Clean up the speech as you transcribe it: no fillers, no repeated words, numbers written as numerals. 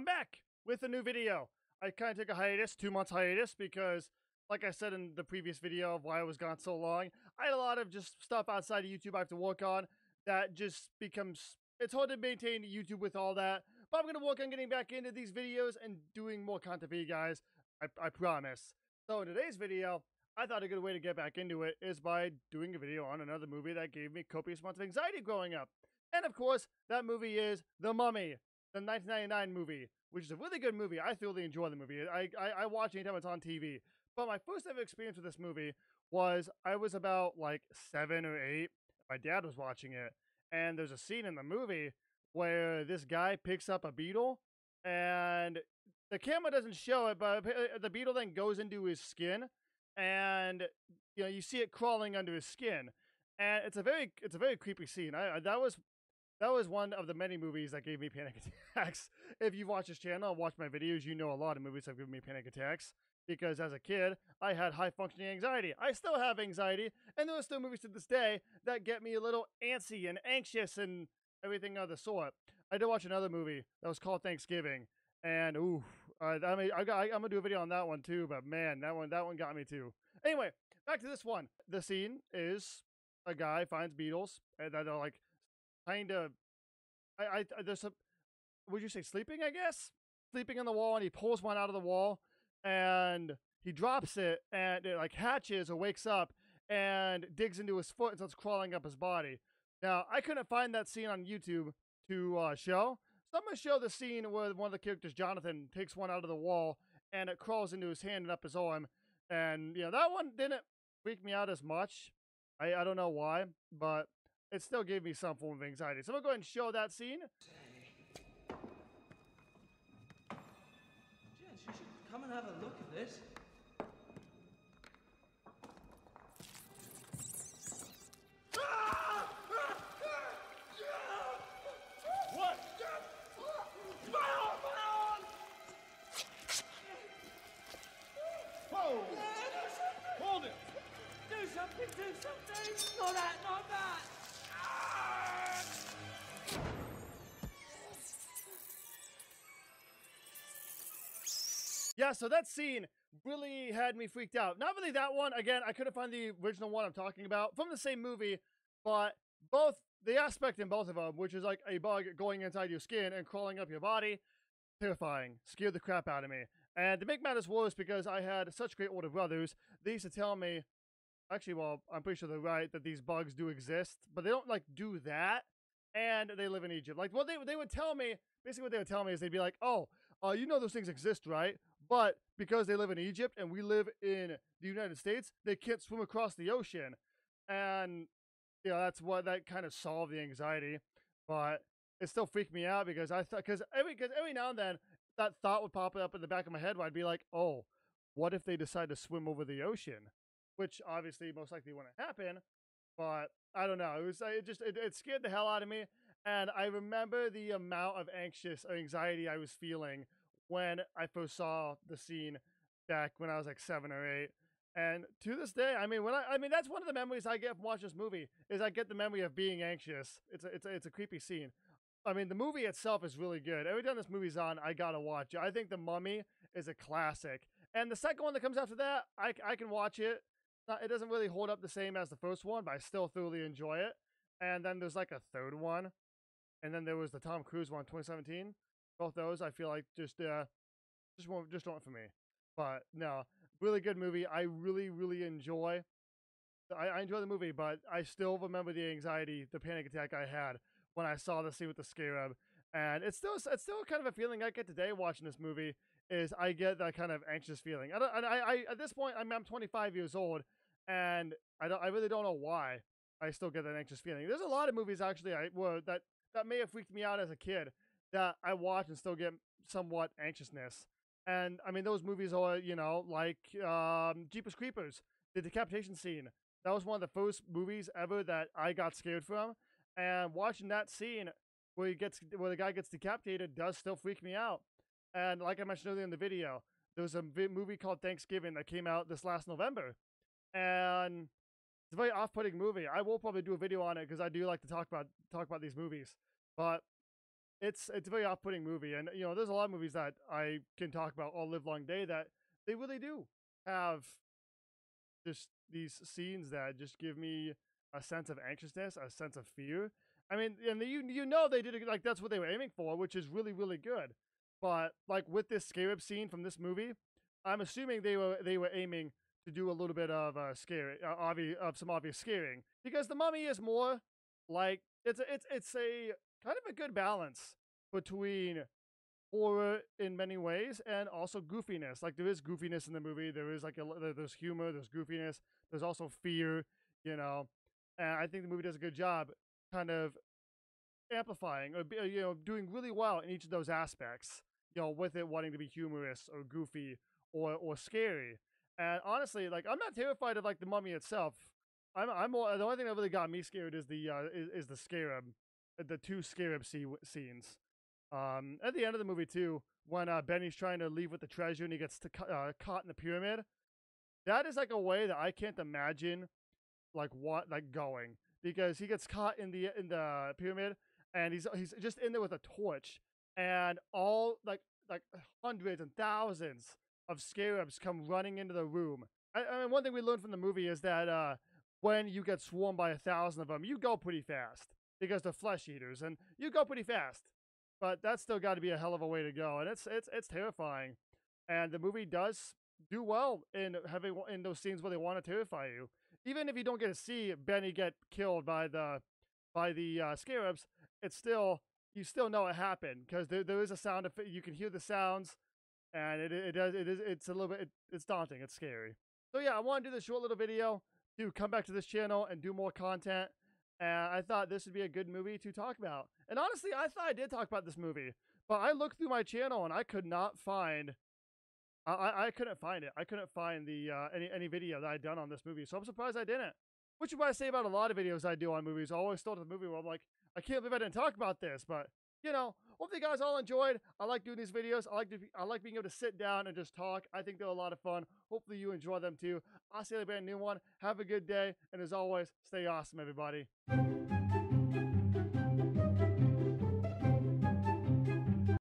back with a new video. I kind of took a hiatus, 2 months hiatus, because like I said in the previous video of why I was gone so long, I had a lot of just stuff outside of YouTube I have to work on that just becomes, it's hard to maintain YouTube with all that, but I'm going to work on getting back into these videos and doing more content for you guys, I promise. So in today's video, I thought a good way to get back into it is by doing a video on another movie that gave me copious amounts of anxiety growing up. And of course, that movie is The Mummy, the 1999 movie, which is a really good movie. I thoroughly enjoy the movie. I watch it anytime it's on TV. But my first ever experience with this movie was I was about like 7 or 8. My dad was watching it. And there's a scene in the movie where this guy picks up a beetle and the camera doesn't show it, but the beetle then goes into his skin and you see it crawling under his skin. And it's a very creepy scene. That was one of the many movies that gave me panic attacks. If you watch this channel and watch my videos, you know a lot of movies have given me panic attacks. Because as a kid, I had high-functioning anxiety. I still have anxiety, and there are still movies to this day that get me a little antsy and anxious and everything of the sort. I did watch another movie that was called Thanksgiving, and ooh, I'm gonna do a video on that one too. But man, that one got me too. Anyway, back to this one. The scene is a guy finds beetles that are like kind of, there's some, would you say sleeping? I guess sleeping on the wall, and he pulls one out of the wall. And he drops it, and it like hatches or wakes up and digs into his foot and starts crawling up his body. Now, I couldn't find that scene on YouTube to show, so I'm going to show the scene where one of the characters, Jonathan, takes one out of the wall, and it crawls into his hand and up his arm. And, that one didn't freak me out as much. I don't know why, but it still gave me some form of anxiety. So I'm going to go ahead and show that scene. You should come and have a look at this. What? My arm! Whoa! Hold it! Do something! Not that! Yeah, so that scene really had me freaked out. Not really that one. Again, I couldn't find the original one I'm talking about from the same movie, but both the aspect in both of them, which is like a bug going inside your skin and crawling up your body, terrifying, scared the crap out of me. And to make matters worse, because I had such great older brothers, they used to tell me, actually, well, I'm pretty sure they're right, that these bugs do exist, but they don't like do that, and they live in Egypt. Like, well, they would tell me, basically what they would tell me is they'd be like, oh, you know those things exist, right? But because they live in Egypt and we live in the United States, they can't swim across the ocean. And, that's what, that kind of solved the anxiety. But it still freaked me out because because every now and then that thought would pop up in the back of my head where I'd be like, oh, what if they decide to swim over the ocean? Which obviously most likely wouldn't happen. But I don't know. It scared the hell out of me. And I remember the amount of anxiety I was feeling when I first saw the scene back when I was like 7 or 8. And to this day, that's one of the memories I get from watching this movie, is I get the memory of being anxious. It's a creepy scene. I mean, the movie itself is really good. Every time this movie's on, I gotta watch it. I think The Mummy is a classic. And the second one that comes after that, I can watch it. It doesn't really hold up the same as the first one, but I still thoroughly enjoy it. And then there's like a third one. And then there was the Tom Cruise one, 2017. Both those, I feel like just weren't for me. But no, really good movie. I really enjoy. I enjoy the movie, but I still remember the anxiety, the panic attack I had when I saw the scene with the scarab. And it's still kind of a feeling I get today watching this movie. Is I get that kind of anxious feeling. I at this point I'm 25 years old, and I really don't know why I still get that anxious feeling. There's a lot of movies actually that may have freaked me out as a kid that I watch and still get somewhat anxiousness. And I mean, those movies are, like Jeepers Creepers, the decapitation scene. That was one of the first movies ever that I got scared from. And watching that scene where the guy gets decapitated does still freak me out. And like I mentioned earlier in the video, there was a movie called Thanksgiving that came out this last November. And it's a very off-putting movie. I will probably do a video on it because I do like to talk about these movies. But it's a very off-putting movie, and you know, there's a lot of movies that I can talk about all live long day that they really do have just these scenes that just give me a sense of anxiousness, a sense of fear. I mean, and you know they did it like that's what they were aiming for, which is really really good. But like with this scarab scene from this movie, I'm assuming they were aiming to do a little bit of of some obvious scaring because the Mummy is more like it's a kind of a good balance between horror in many ways and also goofiness. Like there is goofiness in the movie. There is like there's humor, there's goofiness, there's also fear, you know. And I think the movie does a good job kind of amplifying or you know doing really well in each of those aspects. You know, with it wanting to be humorous or goofy or scary. And honestly, like I'm not terrified of like the Mummy itself. I'm more the only thing that really got me scared is the scarab, the two scenes. At the end of the movie too, when Benny's trying to leave with the treasure and he gets caught in the pyramid, that is like a way that I can't imagine like what like going because he gets caught in the pyramid and he's just in there with a torch and all like hundreds and thousands of scarabs come running into the room. I mean, one thing we learned from the movie is that when you get swarmed by 1,000 of them, you go pretty fast because they're flesh eaters and you go pretty fast. But that's still got to be a hell of a way to go, and it's terrifying. And the movie does do well in having in those scenes where they want to terrify you. Even if you don't get to see Benny get killed by the scarabs, it's still you still know it happened because there is a sound effect. You can hear the sounds, and it's a little bit it's daunting. It's scary. So yeah, I want to do this short little video to come back to this channel and do more content. And I thought this would be a good movie to talk about. And honestly, I thought I did talk about this movie, but I looked through my channel and I could not find. I couldn't find it. I couldn't find the any video that I'd done on this movie, so I'm surprised I didn't. Which is what I say about a lot of videos I do on movies. I always start with a movie where I'm like, I can't believe I didn't talk about this, but you know, hope you guys all enjoyed. I like doing these videos. I like being able to sit down and just talk. I think they're a lot of fun. Hopefully you enjoy them too. I'll see you in a brand new one. Have a good day, and as always, stay awesome, everybody.